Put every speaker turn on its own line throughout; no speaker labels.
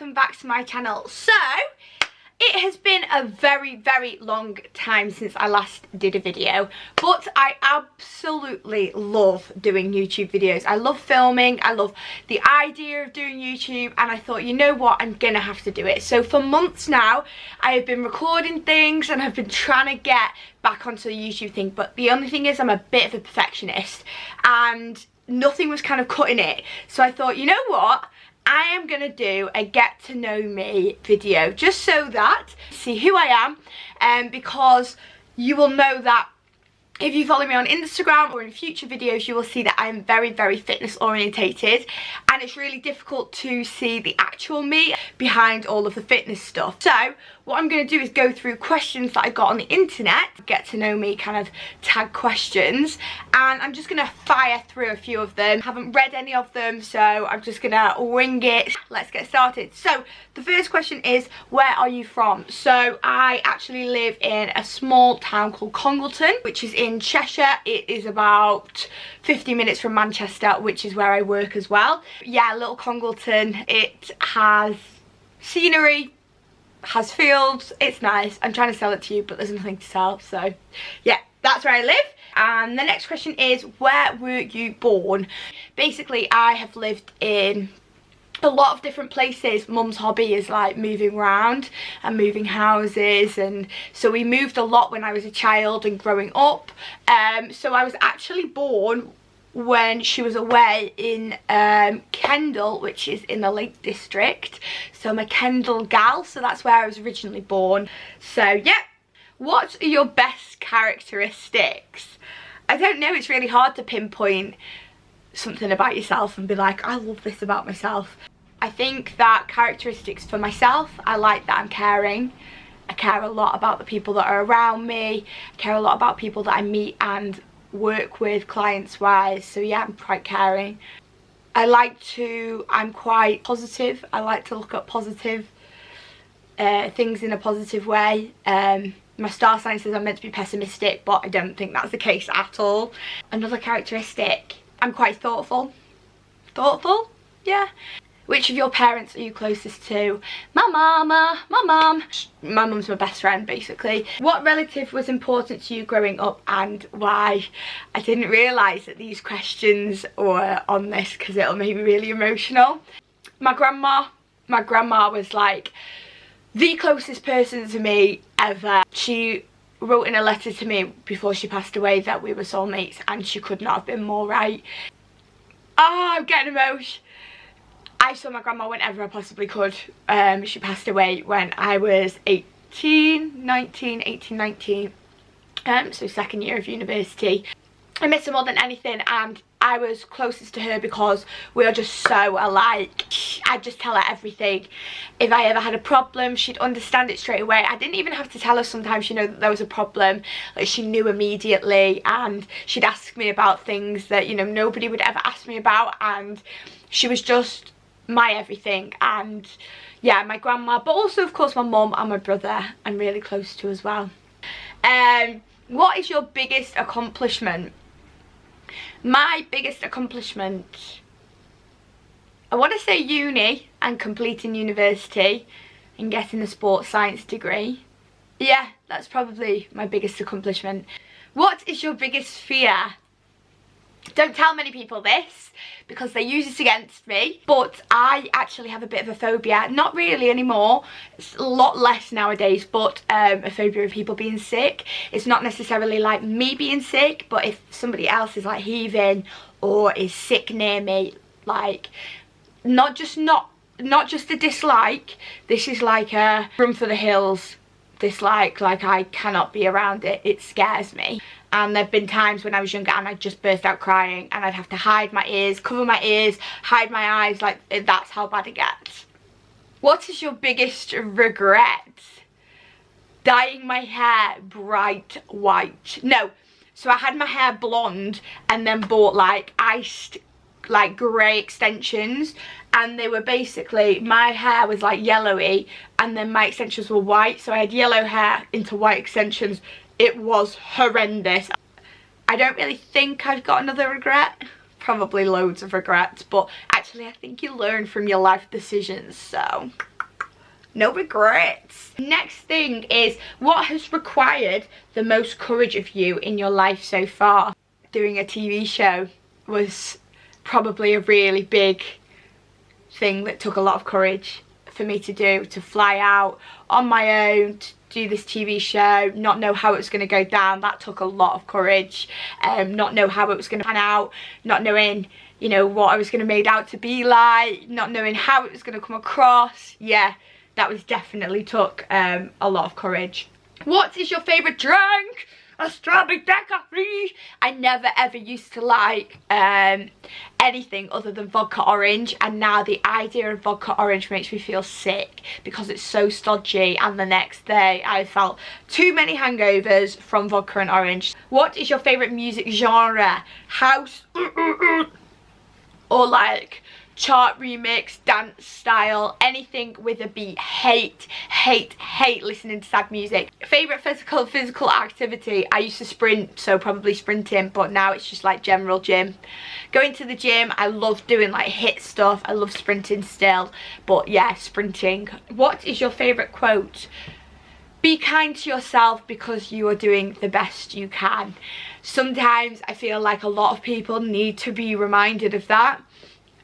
welcome back to my channel. So it has been a very long time since I last did a video, but I absolutely love doing YouTube videos. I love filming, I love the idea of doing YouTube, and I thought, you know what, I'm gonna have to do it. So for months now I have been recording things and I've been trying to get back onto the YouTube thing, but the only thing is I'm a bit of a perfectionist and nothing was kind of cutting it. So I thought, you know what, I am going to do a get to know me video just so that see who I am, because you will know that if you follow me on Instagram or in future videos, you will see that I'm very fitness orientated, and it's really difficult to see the actual me behind all of the fitness stuff. So what I'm going to do is go through questions that I got on the internet, get to know me kind of tag questions, and I'm just going to fire through a few of them. I haven't read any of them, so I'm just going to wing it. Let's get started. So the first question is, where are you from? So I actually live in a small town called Congleton, which is in Cheshire. It is about 50 minutes from Manchester, which is where I work as well. Yeah, little Congleton. It has scenery, has fields, it's nice. I'm trying to sell it to you, but there's nothing to sell. So yeah, that's where I live. And the next question is, where were you born? Basically, I have lived in a lot of different places. Mum's hobby is like moving around and moving houses, and so we moved a lot when I was a child and growing up. So I was actually born when she was away in Kendal, which is in the Lake District. So I'm a Kendal gal, so that's where I was originally born. So yeah, what are your best characteristics? I don't know, it's really hard to pinpoint something about yourself and be like, I love this about myself. I think that characteristics for myself, I like that I'm caring. I care a lot about the people that are around me. I care a lot about people that I meet and work with clients wise. So yeah, I'm quite caring. I'm quite positive. I like to look at positive things in a positive way. My star sign says I'm meant to be pessimistic, but I don't think that's the case at all. Another characteristic, I'm quite thoughtful. Thoughtful? Yeah. Which of your parents are you closest to? My mama, my mum. My mum's my best friend, basically. What relative was important to you growing up and why? I didn't realise that these questions were on this because it'll make me really emotional. My grandma. My grandma was like the closest person to me ever. She wrote in a letter to me before she passed away that we were soulmates, and she could not have been more right. Oh, I'm getting emotional. I saw my grandma whenever I possibly could. She passed away when I was 18, 19. So second year of university. I miss her more than anything, and I was closest to her because we are just so alike. I'd just tell her everything. If I ever had a problem, she'd understand it straight away. I didn't even have to tell her sometimes, you know, that there was a problem. Like, she knew immediately, and she'd ask me about things that, you know, nobody would ever ask me about, and she was just my everything. And yeah, my grandma, but also of course my mum and my brother I'm really close to as well. What is your biggest accomplishment? My biggest accomplishment, I want to say uni and completing university and getting a sports science degree. Yeah, that's probably my biggest accomplishment. What is your biggest fear? Don't tell many people this because they use it against me, but I actually have a bit of a phobia. Not really anymore, it's a lot less nowadays, but a phobia of people being sick. It's not necessarily like me being sick, but if somebody else is like heaving or is sick near me, like not just a dislike, this is like a run for the hills dislike. Like, I cannot be around it, it scares me. And there've been times when I was younger and I'd just burst out crying and I'd have to hide my ears, cover my ears, hide my eyes. Like, that's how bad it gets. What is your biggest regret? Dyeing my hair bright white. No, so I had my hair blonde and then bought like iced like grey extensions, and they were basically, my hair was like yellowy and then my extensions were white, so I had yellow hair into white extensions. It was horrendous. I don't really think I've got another regret. Probably loads of regrets, but actually I think you learn from your life decisions, so No regrets. Next thing is, what has required the most courage of you in your life so far? Doing a TV show was probably a really big thing that took a lot of courage for me to do. To fly out on my own, to do this TV show, not know how it was going to go down, that took a lot of courage. Not know how it was going to pan out, not knowing, you know, what I was going to made out to be like, not knowing how it was going to come across. Yeah, that was definitely took a lot of courage. What is your favourite drink? A strawberry daiquiri. I never ever used to like anything other than vodka orange, and now the idea of vodka orange makes me feel sick because it's so stodgy, and the next day I felt too many hangovers from vodka and orange. What is your favourite music genre? House or like chart remix, dance style, anything with a beat. Hate listening to sad music. Favourite physical activity? I used to sprint, so probably sprinting, but now it's just like general gym. Going to the gym, I love doing like HIIT stuff. I love sprinting still, but yeah, sprinting. What is your favourite quote? Be kind to yourself because you are doing the best you can. Sometimes I feel like a lot of people need to be reminded of that.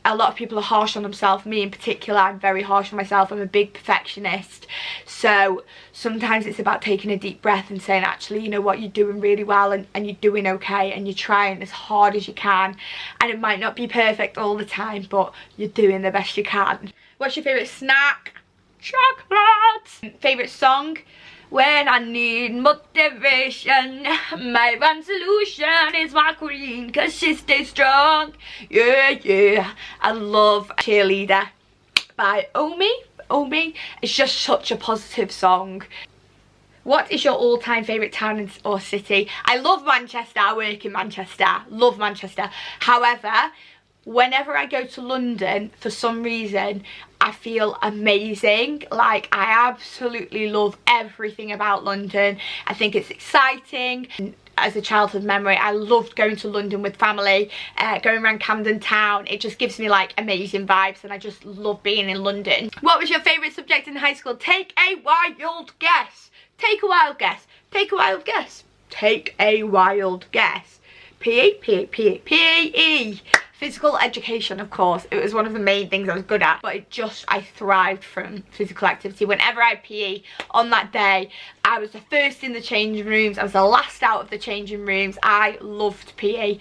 A lot of people are harsh on themselves. Me in particular, I'm very harsh on myself. I'm a big perfectionist. So sometimes it's about taking a deep breath and saying, actually, you know what, you're doing really well, and you're doing okay, and you're trying as hard as you can. And it might not be perfect all the time, but you're doing the best you can. What's your favourite snack? Chocolate. Favourite song? When I need motivation, my one solution is my queen, cause she stays strong. Yeah. I love Cheerleader by Omi. It's just such a positive song. What is your all-time favourite town or city? I love Manchester. I work in Manchester. Love Manchester. However, whenever I go to London, for some reason, I feel amazing. Like, I absolutely love everything about London. I think it's exciting. As a childhood memory, I loved going to London with family, going around Camden Town. It just gives me like amazing vibes, and I just love being in London. What was your favourite subject in high school? Take a wild guess. Take a wild guess. Take a wild guess. Take a wild guess. PE. Physical education, of course. It was one of the main things I was good at, but I thrived from physical activity. Whenever I had PE on that day, I was the first in the changing rooms. I was the last out of the changing rooms. I loved PE.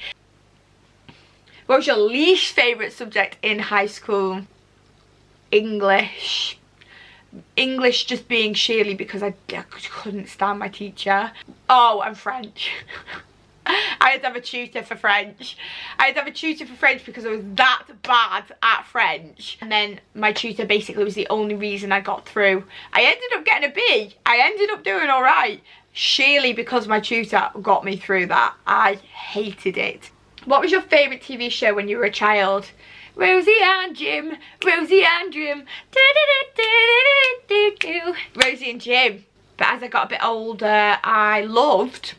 What was your least favourite subject in high school? English. English, just being sheerly because I couldn't stand my teacher. Oh, and French. I had to have a tutor for French. Because I was that bad at French. And then my tutor basically was the only reason I got through. I ended up getting a B. I ended up doing alright. Sheerly because my tutor got me through that. I hated it. What was your favourite TV show when you were a child? Rosie and Jim. Rosie and Jim. Rosie and Jim. But as I got a bit older, I loved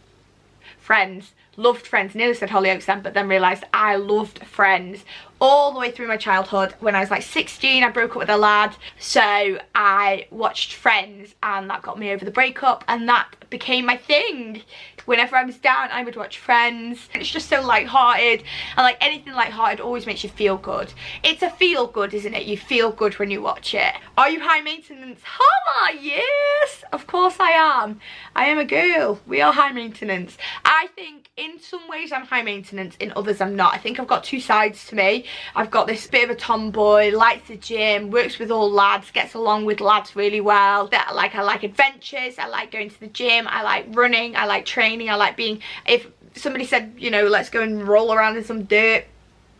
Friends. Loved Friends. Nearly said Hollyoaks then, but then realised I loved Friends all the way through my childhood. When I was like 16, I broke up with a lad, so I watched Friends, and that got me over the breakup, and that became my thing. Whenever I was down, I would watch Friends. It's just so light-hearted, and like anything light-hearted always makes you feel good. It's a feel good, isn't it? You feel good when you watch it. Are you high maintenance? Holla, yes, of course I am. I am a girl. We are high maintenance. I think in some ways I'm high maintenance, in others I'm not. I think I've got two sides to me. I've got this bit of a tomboy, likes the gym, works with all lads, gets along with lads really well. I like adventures, I like going to the gym, I like running, I like training, I like being, if somebody said, you know, let's go and roll around in some dirt,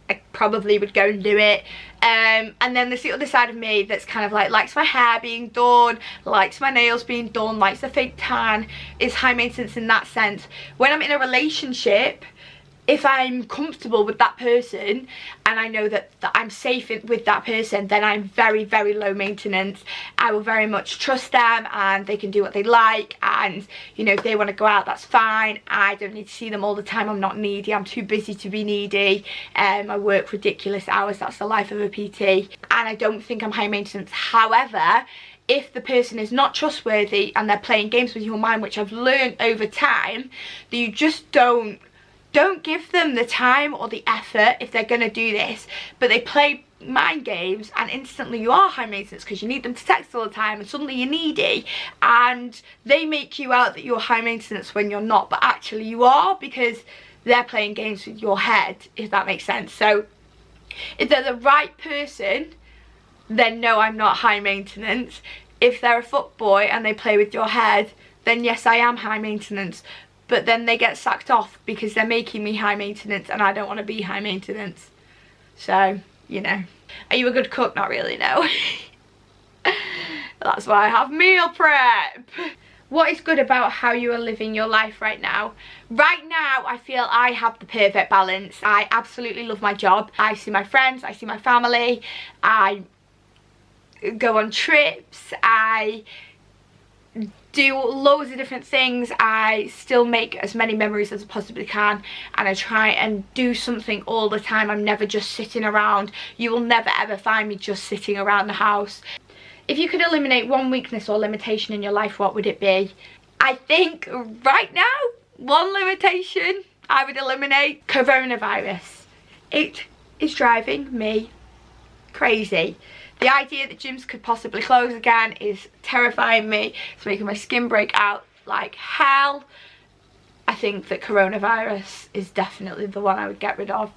I probably would go and do it. And then there's the other side of me that's kind of like likes my hair being done, likes my nails being done, likes the fake tan, is high maintenance in that sense. When I'm in a relationship, if I'm comfortable with that person and I know that I'm safe with that person, then I'm very, very low maintenance. I will very much trust them, and they can do what they like, and you know, if they want to go out, that's fine. I don't need to see them all the time. I'm not needy. I'm too busy to be needy. I work ridiculous hours. That's the life of a PT, and I don't think I'm high maintenance. However, if the person is not trustworthy and they're playing games with your mind, which I've learned over time, that you just don't give them the time or the effort if they're going to do this, but they play mind games and instantly you are high maintenance because you need them to text all the time and suddenly you're needy, and they make you out that you're high maintenance when you're not, but actually you are, because they're playing games with your head, if that makes sense. So if they're the right person, then no, I'm not high maintenance. If they're a fuckboy and they play with your head, then yes, I am high maintenance. But then they get sacked off because they're making me high maintenance and I don't want to be high maintenance. So, you know. Are you a good cook? Not really, no. That's why I have meal prep. What is good about how you are living your life right now? Right now, I feel I have the perfect balance. I absolutely love my job. I see my friends, I see my family, I go on trips, I do loads of different things. I still make as many memories as I possibly can, and I try and do something all the time. I'm never just sitting around. You will never ever find me just sitting around the house. If you could eliminate one weakness or limitation in your life, what would it be? I think right now, one limitation I would eliminate: coronavirus. It is driving me crazy. The idea that gyms could possibly close again is terrifying me. It's making my skin break out like hell. I think that coronavirus is definitely the one I would get rid of.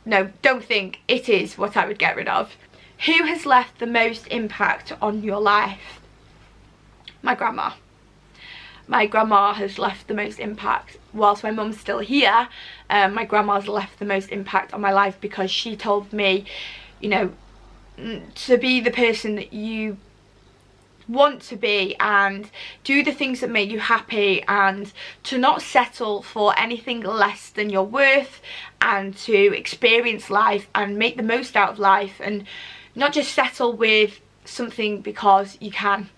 No, don't think. It is what I would get rid of. Who has left the most impact on your life? My grandma. My grandma has left the most impact. Whilst my mum's still here, my grandma's left the most impact on my life, because she told me, you know, to be the person that you want to be and do the things that make you happy, and to not settle for anything less than your worth, and to experience life and make the most out of life, and not just settle with something because you can.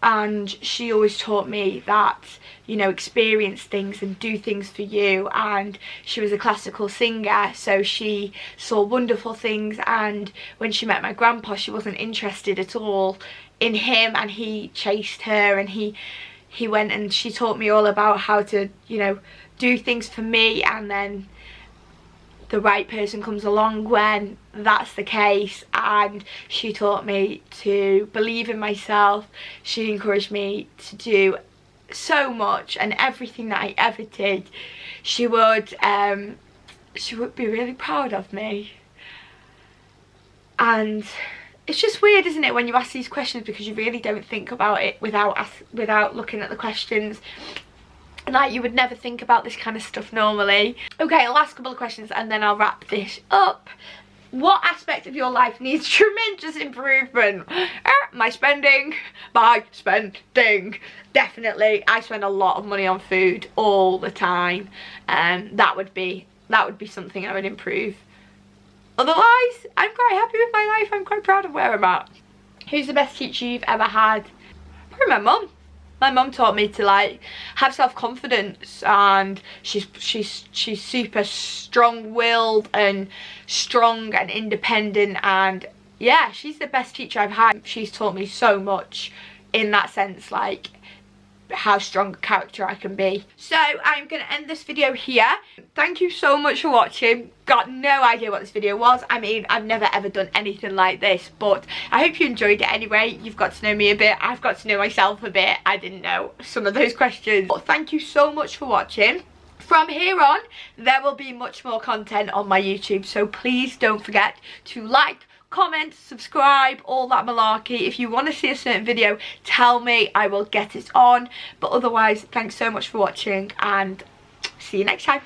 And she always taught me that, you know, experience things and do things for you. And she was a classical singer, so she saw wonderful things, and when she met my grandpa, she wasn't interested at all in him, and he chased her, and he went, and she taught me all about how to, you know, do things for me, and then the right person comes along when that's the case. And she taught me to believe in myself. She encouraged me to do so much, and everything that I ever did, she would be really proud of me. And it's just weird, isn't it, when you ask these questions, because you really don't think about it without looking at the questions. Like, you would never think about this kind of stuff normally. Okay, last couple of questions and then I'll wrap this up. What aspect of your life needs tremendous improvement? My spending. Definitely. I spend a lot of money on food all the time. That would be something I would improve. Otherwise, I'm quite happy with my life. I'm quite proud of where I'm at. Who's the best teacher you've ever had? Probably my mum. My mum taught me to, like, have self-confidence, and she's super strong-willed and strong and independent, and yeah, she's the best teacher I've had. She's taught me so much in that sense, like how strong a character I can be. So I'm gonna end this video here. Thank you so much for watching. Got no idea what this video was. I mean, I've never ever done anything like this, but I hope you enjoyed it anyway. You've got to know me a bit. I've got to know myself a bit. I didn't know some of those questions, but thank you so much for watching. From here on, there will be much more content on my YouTube, so please don't forget to like, comment, subscribe, all that malarkey. If you want to see a certain video, tell me, I will get it on. But otherwise, thanks so much for watching, and see you next time.